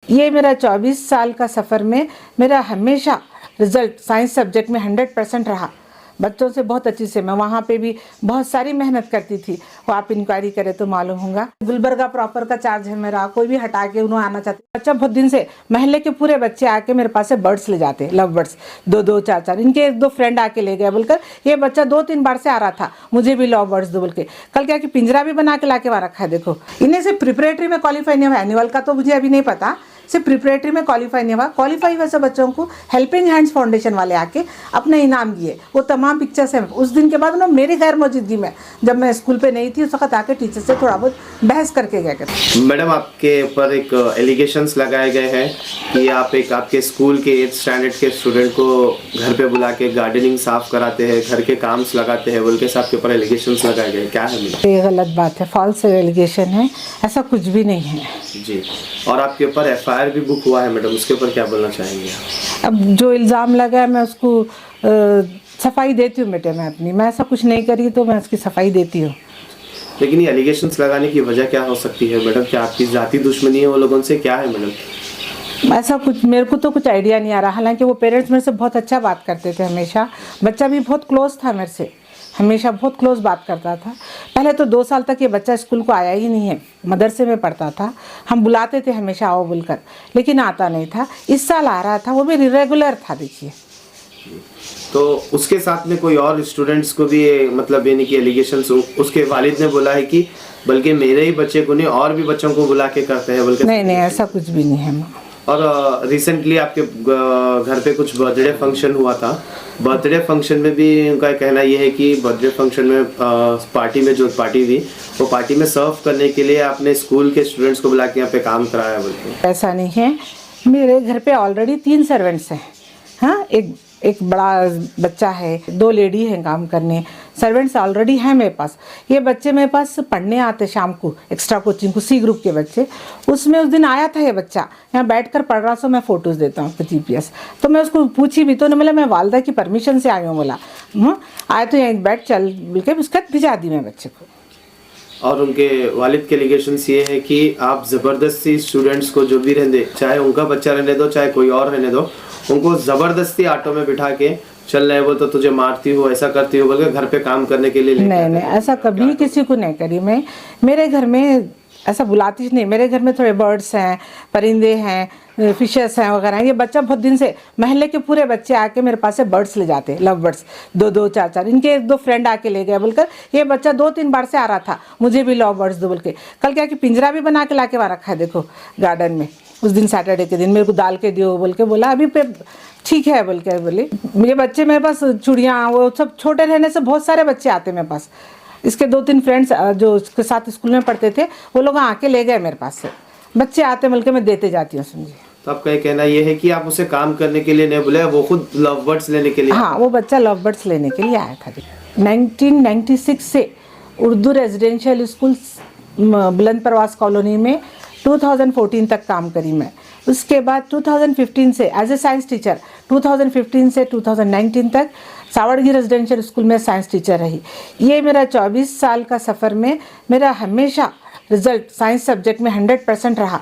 ये मेरा 24 साल का सफ़र में मेरा हमेशा रिज़ल्ट साइंस सब्जेक्ट में 100% रहा। बच्चों से बहुत अच्छी से मैं वहाँ पे भी बहुत सारी मेहनत करती थी। वो आप इंक्वायरी करें तो मालूम होगा। गुलबर्गा प्रॉपर का चार्ज है मेरा, कोई भी हटा के उन्होंने आना चाहते। बच्चा बहुत दिन से महल्ले के पूरे बच्चे आके मेरे पास से बर्ड्स ले जाते, लव बर्ड्स, 2-2 4-4। इनके 1-2 फ्रेंड आके ले गए बोलकर ये बच्चा 2-3 बार से आ रहा था, मुझे भी लव बर्ड्स दो बोल के। कल क्या कि पिंजरा भी बना के ला के वहाँ रखा है। देखो इन्हें से प्रिपरेटरी में क्वालिफाई नहीं हुआ, एनुअल का तो मुझे अभी नहीं पता, सिर्फ प्रिपरेटरी में क्वालिफाई नहीं हुआ। क्वालिफाई वैसे बच्चों को हेल्पिंग हैंड्स फाउंडेशन वाले आके अपने इनाम दिए। वो तमाम पिक्चर्स हैं। उस दिन के बाद उन्होंने मेरी गैर मौजूदगी में, जब मैं स्कूल पे नहीं थी, उस वक्त आके टीचर से थोड़ा बहुत बहस करके गए। मैडम आपके ऊपर एक एलिगेशंस लगाए गए हैं कि आप एक आपके स्कूल के 8th स्टैंडर्ड के स्टूडेंट को घर पे बुला के गार्डनिंग साफ कराते हैं, घर के काम लगाते हैं बोल के आपके ऊपर एलिगेशंस लगाए गए, क्या है? ये गलत बात है, फॉल्स एलिगेशन है, ऐसा कुछ भी नहीं है जी। और आपके ऊपर FIR भी बुक हुआ है मैडम, उसके ऊपर क्या बोलना चाहेंगे? अब जो इल्ज़ाम लगा है मैं उसको सफाई देती हूँ बेटे, मैं अपनी, मैं ऐसा कुछ नहीं करी तो मैं उसकी सफाई देती हूँ। लेकिन ये एलिगेशंस लगाने की वजह क्या हो सकती है मैडम? क्या आपकी जाति दुश्मनी है वो लोगों से, क्या है मैडम? ऐसा कुछ मेरे को तो कुछ आइडिया नहीं आ रहा। हालांकि वो पेरेंट्स मेरे से बहुत अच्छा बात करते थे हमेशा। बच्चा भी बहुत क्लोज था मेरे से, हमेशा बहुत क्लोज बात करता था। पहले तो 2 साल तक ये बच्चा स्कूल को आया ही नहीं है, मदरसे में पढ़ता था। हम बुलाते थे हमेशा आओ बोलकर, लेकिन आता नहीं था। इस साल आ रहा था, वो भी इरेगुलर था। देखिए तो उसके साथ में कोई और स्टूडेंट्स को भी मतलब यानी कि एलिगेशंस उसके वालिद ने बोला है कि बल्कि मेरे ही बच्चे को नहीं और भी बच्चों को बुला के करते हैं बल्कि? नहीं, ऐसा कुछ भी नहीं है। और रिसेंटली आपके घर पे कुछ बर्थडे फंक्शन हुआ था। बर्थडे फंक्शन में भी उनका कहना ये है कि बर्थडे फंक्शन में पार्टी में जो पार्टी थी वो पार्टी में सर्व करने के लिए आपने स्कूल के स्टूडेंट्स को बुला के यहाँ पे काम कराया बोलते? ऐसा नहीं है, मेरे घर पे ऑलरेडी 3 सर्वेंट्स हैं। हाँ, एक बड़ा बच्चा है, 2 लेडी हैं काम करने, सर्वेंट्स ऑलरेडी हैं मेरे पास। ये बच्चे मेरे पास पढ़ने आते शाम को, एक्स्ट्रा कोचिंग को, C ग्रुप के बच्चे। उसमें उस दिन आया था ये बच्चा, यहाँ बैठकर पढ़ रहा, सो मैं फ़ोटोज़ देता हूँ आपको GPS। तो मैं उसको पूछी भी तो नहीं, बोला मैं वालदा की परमिशन से आई हूँ। बोला आए तो यहीं बैठ चल बोल के उसका भिजा दी मैं बच्चे को। और उनके वालिद के एलिगेशंस ये है कि आप ज़बरदस्ती स्टूडेंट्स को जो भी रहने, चाहे उनका बच्चा रहने दो चाहे कोई और रहने दो, उनको ज़बरदस्ती ऑटो में बिठा के चल रहे वो तो तुझे मारती हो, ऐसा करती हो बोल के घर पे काम करने के लिए नहीं, ऐसा कभी किसी को नहीं करी मैं। मेरे घर में ऐसा बुलाती नहीं। मेरे घर में थोड़े बर्ड्स हैं, परिंदे हैं, फिशेस हैं वगैरह। ये बच्चा बहुत दिन से महल्ले के पूरे बच्चे आके मेरे पास से बर्ड्स ले जाते, लव बर्ड्स, 2-2 4-4। इनके 1-2 फ्रेंड आके ले गए बोलकर ये बच्चा 2-3 बार से आ रहा था, मुझे भी लव बर्ड्स दो बोल के। कल क्या कि पिंजरा भी बना के ला के वहाँ रखा है। देखो गार्डन में उस दिन सैटरडे के दिन मेरे को डाल के दियो बोल के बोला, अभी पे ठीक है बोल के बोले। ये बच्चे मेरे पास चूड़ियाँ वो सब, छोटे रहने से बहुत सारे बच्चे आते मेरे पास। इसके 2-3 फ्रेंड्स जो उसके साथ स्कूल में पढ़ते थे वो लोग आके ले गए मेरे पास से। बच्चे आते मिलके मैं देते जाती हूँ। समझिए तो आपका ये कहना ये है कि आप उसे काम करने के लिए नहीं बुलाए, वो खुद लव बर्ड्स लेने के लिए? हाँ, वो बच्चा लव बर्ड्स लेने के लिए आया था। 1996 से उर्दू रेजिडेंशियल स्कूल बुलंद परवास कॉलोनी में 2014 तक काम करी मैं। उसके बाद 2015 से एज ए साइंस टीचर, 2015 से 2019 तक सावड़गी रेजिडेंशियल स्कूल में साइंस टीचर रही। ये मेरा 24 साल का सफ़र में मेरा हमेशा रिज़ल्ट साइंस सब्जेक्ट में 100% रहा।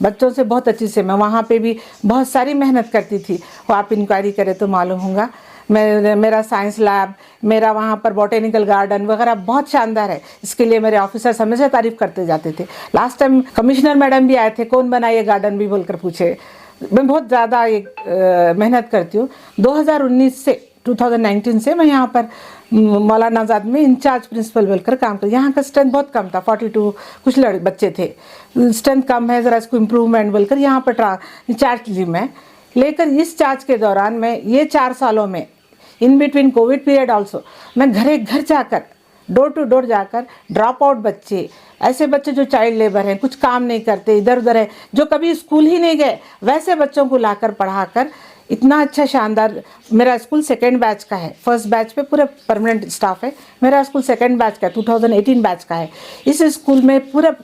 बच्चों से बहुत अच्छी से मैं वहाँ पे भी बहुत सारी मेहनत करती थी। वो आप इंक्वायरी करें तो मालूम होगा। मेरा साइंस लैब, मेरा वहाँ पर बॉटेनिकल गार्डन वगैरह बहुत शानदार है। इसके लिए मेरे ऑफिसर्स हमेशा तारीफ़ करते जाते थे। लास्ट टाइम कमिश्नर मैडम भी आए थे, कौन बनाए गार्डन भी बोलकर पूछे। मैं बहुत ज़्यादा मेहनत करती हूँ। 2019 से 2019 से मैं यहाँ पर मौलाना आज़ाद में इंचार्ज प्रिंसिपल बोलकर काम कर। यहाँ का स्ट्रेंथ बहुत कम था, 42 कुछ बच्चे थे, स्ट्रेंथ कम है, ज़रा इसको इम्प्रूवमेंट बोलकर यहाँ पर इंचार्ज ली मैं। लेकर इस चार्ज के दौरान मैं ये 4 सालों में in between Covid period also मैं घर जाकर, डोर टू डोर जाकर ड्रॉप आउट बच्चे, ऐसे बच्चे जो चाइल्ड लेबर हैं, कुछ काम नहीं करते, इधर उधर है, जो कभी स्कूल ही नहीं गए, वैसे बच्चों को लाकर पढ़ाकर इतना अच्छा शानदार। मेरा स्कूल 2nd बैच का है, 1st बैच पे पूरा परमानेंट स्टाफ है। मेरा स्कूल 2nd बैच का है, 2018 बैच का है। इस स्कूल में पूरा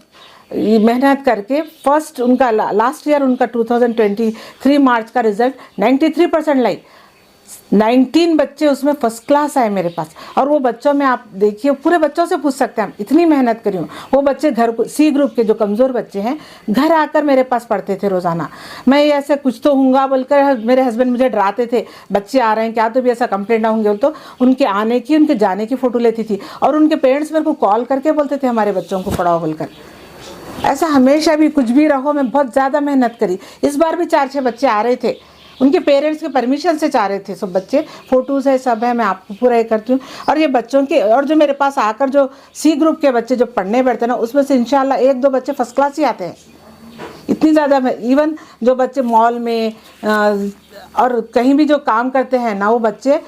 मेहनत करके फर्स्ट उनका लास्ट ईयर उनका 2023 मार्च का रिजल्ट 93% लाई। 19 बच्चे उसमें फर्स्ट क्लास आए मेरे पास। और वो बच्चों में आप देखिए, पूरे बच्चों से पूछ सकते हैं, इतनी मेहनत करी हूँ। वो बच्चे घर को, सी ग्रुप के जो कमज़ोर बच्चे हैं, घर आकर मेरे पास पढ़ते थे रोज़ाना। मैं ये ऐसे कुछ तो होऊंगा बोलकर मेरे हस्बैंड मुझे डराते थे, बच्चे आ रहे हैं क्या, तो भी ऐसा कंप्लेंट ना होंगे। तो उनके आने की, उनके जाने की फ़ोटो लेती थी, और उनके पेरेंट्स मेरे को कॉल करके बोलते थे हमारे बच्चों को पढ़ाओ बोलकर। ऐसा हमेशा भी कुछ भी रहो, मैं बहुत ज़्यादा मेहनत करी। इस बार भी 4-6 बच्चे आ रहे थे, उनके पेरेंट्स के परमिशन से चाह रहे थे सब बच्चे। फ़ोटोज़ है, सब है, मैं आपको पूरा ये करती हूँ। और ये बच्चों के, और जो मेरे पास आकर जो सी ग्रुप के बच्चे जो पढ़ने बैठते हैं ना, उसमें से इंशाल्लाह 1-2 बच्चे फर्स्ट क्लास ही आते हैं। इतनी ज़्यादा, इवन जो बच्चे मॉल में और कहीं भी जो काम करते हैं ना, वो बच्चे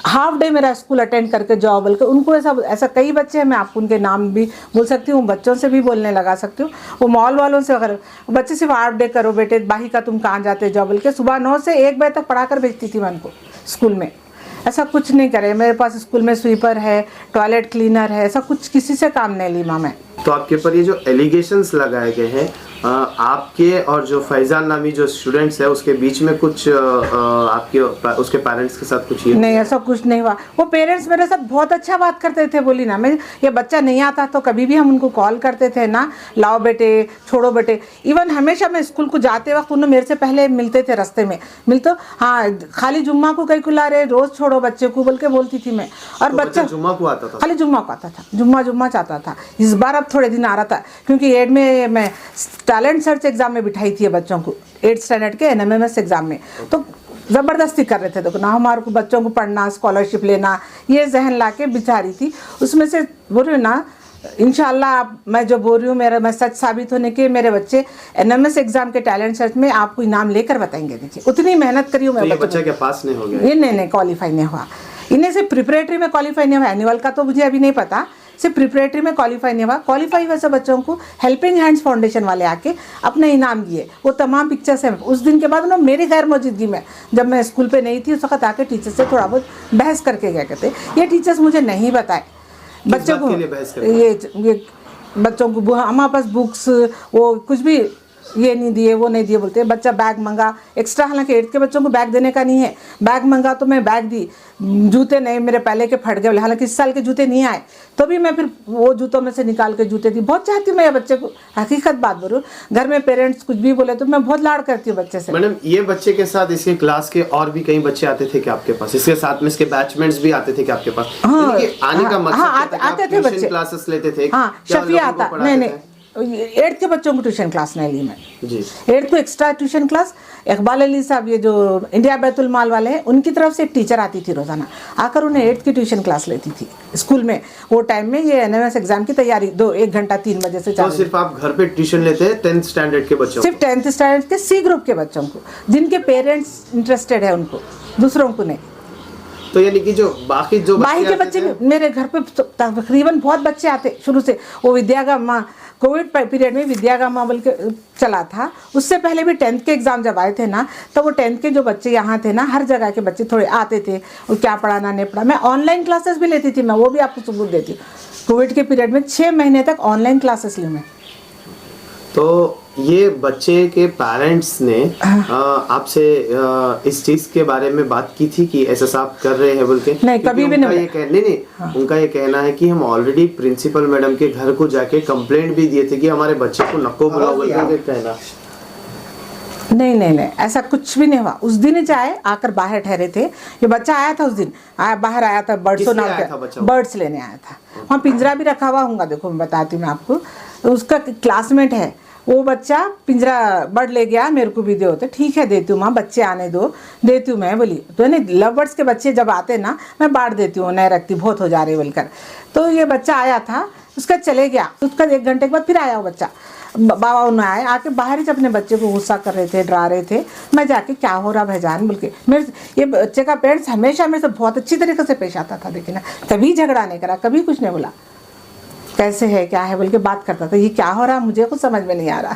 हाफ डे मेरा स्कूल अटेंड करके जॉब बोलकर, उनको ऐसा कई बच्चे हैं, मैं आपको उनके नाम भी बोल सकती हूँ, बच्चों से भी बोलने लगा सकती हूँ। वो मॉल वालों से अगर बच्चे सिर्फ हाफ डे करो बेटे, बाही का तुम कहाँ जाते जॉब बोल के, सुबह 9 से 1 बजे तक पढ़ा कर भेजती थी मैं उनको स्कूल में। ऐसा कुछ नहीं करे, मेरे पास स्कूल में स्वीपर है, टॉयलेट क्लीनर है, ऐसा कुछ किसी से काम नहीं ली माँ मैं। तो आपके ऊपर ये जो एलिगेशंस लगाए गए हैं, आपके और जो फैजान नामी जो स्टूडेंट्स है उसके बीच में कुछ आपके उसके पेरेंट्स के साथ कुछ ये नहीं, ऐसा कुछ नहीं हुआ। वो पेरेंट्स मेरे साथ बहुत अच्छा बात करते थे, बोली ना, मैं ये बच्चा नहीं आता तो कभी भी हम उनको कॉल करते थे ना, लाओ बेटे, छोड़ो बेटे। इवन हमेशा मैं स्कूल को जाते वक्त उन्होंने मेरे से पहले मिलते थे, रास्ते में मिलते, हाँ खाली जुम्मा को कहीं कुला रहे, रोज़ छोड़ो बच्चे को बोल के बोलती थी मैं। और तो बच्चा जुम्मा को आता था, खाली जुम्मा को आता था, जुम्मा चाहता था। इस बार अब थोड़े दिन आ रहा था, क्योंकि 8 में मैं टैलेंट सर्च एग्जाम में बिठाई थी बच्चों को, 8th स्टैंडर्ड के NMMS एग्जाम में। तो ज़बरदस्ती कर रहे थे, तो ना हमारे को बच्चों को पढ़ना, स्कॉलरशिप लेना, ये जहन ला के बिठा रही थी। उसमें से बोल रही ना, इंशाल्लाह मैं जो बोल रही हूँ, मैं सच साबित होने के मेरे बच्चे NMS एग्जाम के टैलेंट सर्च में आपको इनाम लेकर बताएंगे। देखिए उतनी मेहनत करी हूँ मैं। तो बच्चा क्या पास नहीं हो गया? ये नहीं क्वालिफाई नहीं हुआ, इन्हें से प्रिपरेटरी में क्वालिफाई नहीं हुआ, एनुअल का तो मुझे अभी नहीं पता, सिर्फ प्रिपरेटरी में क्वालिफाई नहीं हुआ। क्वालिफाई वैसे बच्चों को हेल्पिंग हैंड्स फाउंडेशन वाले आके अपने इनाम दिए, वो तमाम पिक्चर्स हैं। उस दिन के बाद उन्होंने मेरी गैर मौजूदगी में, जब मैं स्कूल पे नहीं थी, उस वक्त आके टीचर से थोड़ा बहुत बहस करके गया करते। ये टीचर्स मुझे नहीं बताए बच्चों को, ये बच्चों को हमारे पास बुक्स वो कुछ भी ये नहीं दिए, वो नहीं दिए, बोलते बच्चा बैग मंगा एक्स्ट्रा, हालांकि 8th के बच्चों को बैग देने का नहीं है, बैग मंगा तो मैं बैग दी, जूते नहीं, मेरे पहले के फट गए, हालांकि इस साल के जूते नहीं आए, तो भी मैं फिर वो जूतों में से निकाल के जूते दी। बहुत चाहती हूँ मैं बच्चे को, हकीकत बात बोलूँ, घर में पेरेंट्स कुछ भी बोले तो मैं बहुत लाड़ करती हूँ बच्चे से। मैडम ये बच्चे के साथ इसके क्लास के और भी कई बच्चे आते थे क्या आपके पास? इसके साथ में इसके बैचमेट्स भी आते थे क्या आपके पास? हाँ, आने का मतलब आते थे बच्चे, क्लासेस लेते थे? हाँ शफिया आता, नहीं 8th के बच्चों को ट्यूशन क्लास नहीं ली मैं जी। 8th को extra tuition class, Iqbal Ali साहब ये जो इंडिया बैतुल माल वाले हैं, उनकी तरफ से एक टीचर आती थी रोज़ाना, आकर उन्हें 8th की ट्यूशन क्लास लेती थी स्कूल में। वो टाइम में ये NMS एग्जाम की तैयारी 1 घंटा 3 बजे से 4 तो सिर्फ आप घर पे ट्यूशन लेते हैं 10th स्टैंडर्ड के बच्चों? सिर्फ 10th स्टैंडर्ड के C ग्रुप के बच्चों को, जिनके पेरेंट्स इंटरेस्टेड है उनको, दूसरों को नहीं। तो यानी कि जो बाकी के बच्चे मेरे घर पे तकरीबन बहुत बच्चे आते शुरू से। वो विद्यागमा कोविड पीरियड में विद्यागमा बोल के चला था, उससे पहले भी 10th के एग्ज़ाम जब आए थे ना, तो वो 10th के जो बच्चे यहाँ थे ना, हर जगह के बच्चे थोड़े आते थे, और क्या पढ़ाना नहीं पढ़ा। मैं ऑनलाइन क्लासेस भी लेती थी, मैं वो भी आपको सबूत देती हूँ। कोविड के पीरियड में 6 महीने तक ऑनलाइन क्लासेस ली मैं। तो ये बच्चे के पेरेंट्स ने आपसे इस चीज के बारे में बात की थी कि ऐसा साहब कर रहे हैं बोल के? नहीं, कभी भी नहीं। नहीं, हाँ। उनका ये कहना है कि हम ऑलरेडी प्रिंसिपल मैडम के घर को जाके कंप्लेंट भी दिए थे कि हमारे बच्चे को नको बुलाओ बोल के कहना। नहीं, ऐसा कुछ भी नहीं हुआ। उस दिन ही चाहे आकर बाहर ठहरे थे, ये बच्चा आया था उस दिन, बाहर आया था, बर्ड्स लेने आया था। वहाँ पिंजरा भी रखा हुआ होगा, देखो मैं बताती हूँ मैं आपको, उसका क्लासमेट है वो बच्चा, पिंजरा बर्ड ले गया, मेरे को भी दे होते, ठीक है देती हूँ माँ, बच्चे आने दो, देती हूँ मैं बोली। तो नहीं, लव बर्ड्स के बच्चे जब आते ना, मैं बांट देती हूँ, नहीं रखती, बहुत हो जा रहे बोलकर। तो ये बच्चा आया था, उसका चले गया, उसका 1 घंटे के बाद फिर आया वो बच्चा, बाबा उन्हें आए, आके बाहर ही अपने बच्चे को गुस्सा कर रहे थे, डरा रहे थे। मैं जाके क्या हो रहा भाईजान बोल के, मेरे ये बच्चे का पेरेंट्स हमेशा मेरे से बहुत अच्छी तरीके से पेश आता था, देखिए ना, कभी झगड़ा नहीं करा, कभी कुछ नहीं बोला, कैसे है क्या है बोल के बात करता था। ये क्या हो रहा मुझे कुछ समझ में नहीं आ रहा।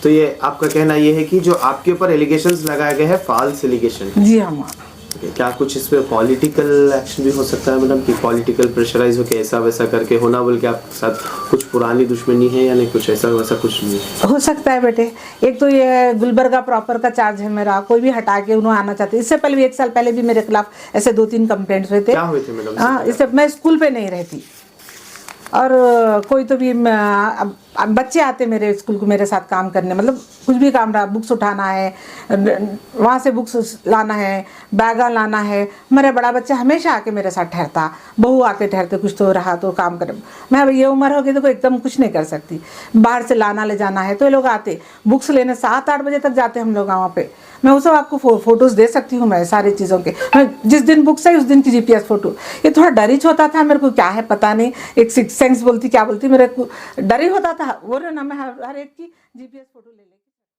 तो ये आपका कहना ये है कि जो आपके ऊपर एलिगेशंस लगाए गए हैं फॉल्स एलिगेशन? जी हाँ, क्या कुछ इस पे पॉलिटिकल एक्शन भी हो सकता है मैडम, कि पॉलिटिकल प्रेशराइज हो के ऐसा वैसा करके होना, बोल के आपके साथ कुछ पुरानी दुश्मनी है या नहीं, कुछ ऐसा वैसा कुछ नहीं? हो सकता है बेटे। एक तो ये गुलबर्गा प्रॉपर का चार्ज है मेरा, कोई भी हटा के उन्होंने आना चाहते। इससे पहले भी 1 साल पहले भी मेरे खिलाफ ऐसे 2-3 कंप्लेंट्स हुए थे। क्या हुए थे मैडम? हाँ, इससे मैं स्कूल पे नहीं रहती, और कोई तो भी अब बच्चे आते मेरे स्कूल को मेरे साथ काम करने, मतलब कुछ भी काम रहा, बुक्स उठाना है, वहाँ से बुक्स लाना है, बैगा लाना है, मेरा बड़ा बच्चा हमेशा आके मेरे साथ ठहरता, बहू आके ठहरते, कुछ तो रहा तो काम कर। मैं अब ये उम्र हो गई तो एकदम कुछ नहीं कर सकती, बाहर से लाना ले जाना है, तो ये लोग आते बुक्स लेने 7-8 बजे तक जाते हम लोग वहाँ पे। मैं वो सब आपको फोटोज़ दे सकती हूँ, मैं सारी चीज़ों के, मैं जिस दिन बुक्स आई उस दिन की जीपीएस फ़ोटो। ये थोड़ा डर ही होता था मेरे को, क्या है पता नहीं, एक सिक्स सेंस बोलती क्या बोलती, मेरे को डर ही होता था। वो ना मैं हर एक की जीपीएस फ़ोटो ले लेगी।